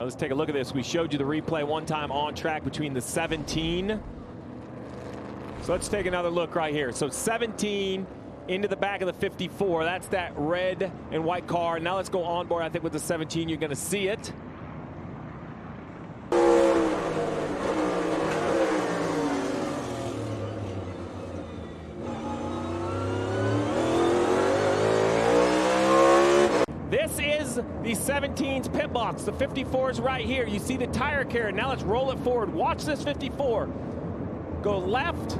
Let's take a look at this. We showed you the replay one time on track between the 17. So let's take another look right here. So 17 into the back of the 54. That's that red and white car. Now let's go on board. I think with the 17, you're going to see it. This is the 17's pit box. The 54 is right here. You see the tire carrier. Now let's roll it forward. Watch this 54. Go left.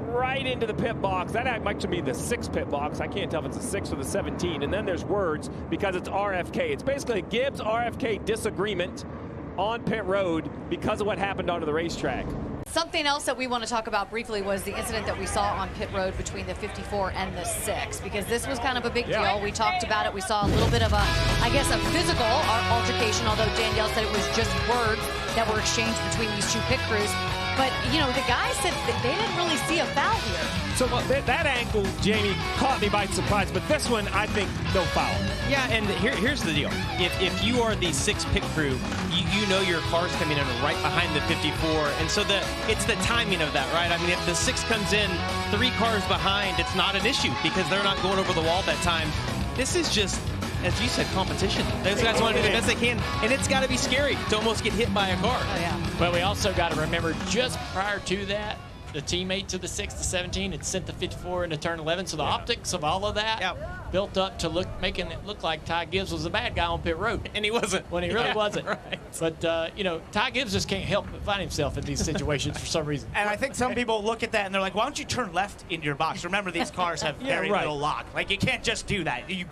Right into the pit box. That might be the 6 pit box. I can't tell if it's the 6 or the 17. And then there's words because it's RFK. It's basically a Gibbs RFK disagreement on pit road because of what happened onto the racetrack. Something else that we want to talk about briefly was the incident that we saw on pit road between the 54 and the 6, because this was kind of a big deal. We talked about it. We saw a little bit of a, I guess, a physical altercation, although Danielle said it was just words that were exchanged between these two pit crews. But, you know, the guys said that they didn't really see a foul here. So that angle, Jamie, caught me by surprise. But this one, I think, no foul. Yeah, and here's the deal. If you are the 6 pit crew, you know your car's coming in right behind the 54. And so it's the timing of that, right? I mean, if the 6 comes in 3 cars behind, it's not an issue because they're not going over the wall that time. This is just, as you said, competition. Those guys want to do the best they can, and it's got to be scary to almost get hit by a car. Oh, yeah. But we also got to remember, just prior to that, the teammate to the 6 to 17 had sent the 54 into turn 11, so the optics of all of that built up to making it look like Ty Gibbs was the bad guy on pit road. And he wasn't. When he really wasn't. Right. But, you know, Ty Gibbs just can't help but find himself in these situations for some reason. And I think some people look at that and they're like, why don't you turn left into your box? Remember, these cars have very little lock. Like, you can't just do that. You're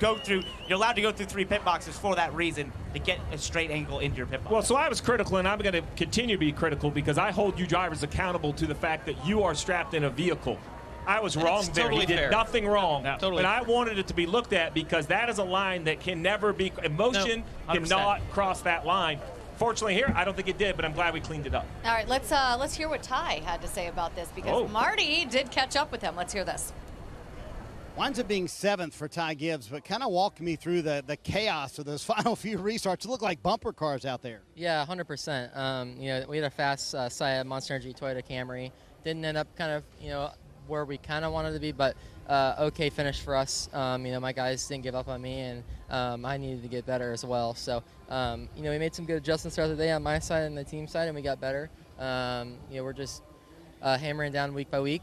allowed to go through 3 pit boxes for that reason, to get a straight angle into your pit box. Well, so I was critical, and I'm going to continue to be critical because I hold you drivers accountable to the fact that you are strapped in a vehicle. I was wrong there. Totally He did fair. nothing wrong. Yeah, totally. But I wanted it to be looked at because that is a line that can never be, emotion cannot cross that line. Fortunately here, I don't think it did, but I'm glad we cleaned it up. All right, let's hear what Ty had to say about this, because Marty did catch up with him. Let's hear this. Winds up being 7th for Ty Gibbs, but kind of walk me through the chaos of those final few restarts. It looked like bumper cars out there. Yeah, 100%. You know, we had a fast Saya Monster Energy Toyota Camry. Didn't end up kind of, you know, where we kind of wanted to be, but okay finish for us. You know, my guys didn't give up on me, and I needed to get better as well. So, you know, we made some good adjustments throughout the day on my side and the team side, and we got better. You know, we're just hammering down week by week,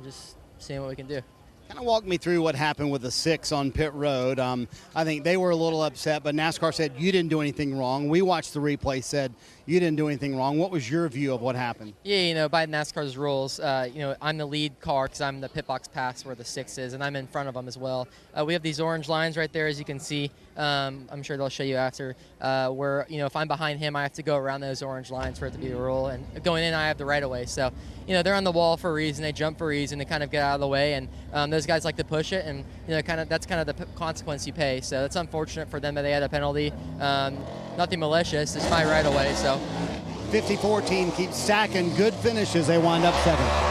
just seeing what we can do. Kind of walk me through what happened with the 6 on pit road. I think they were a little upset, but NASCAR said you didn't do anything wrong. We watched the replay, said you didn't do anything wrong. What was your view of what happened? Yeah, you know, by NASCAR's rules, you know, I'm the lead car because I'm the pit box pass where the 6 is, and I'm in front of them as well. We have these orange lines right there, as you can see. I'm sure they'll show you after, where, you know, if I'm behind him, I have to go around those orange lines for it to be the rule, and going in, I have the right of way. So, you know, they're on the wall for a reason. They jump for a reason. They kind of get out of the way, and those guys like to push it, and, you know, that's kind of the consequence you pay. So it's unfortunate for them that they had a penalty. Nothing malicious. It's my right of way. So 54 team keeps stacking good finishes. They wind up 7th.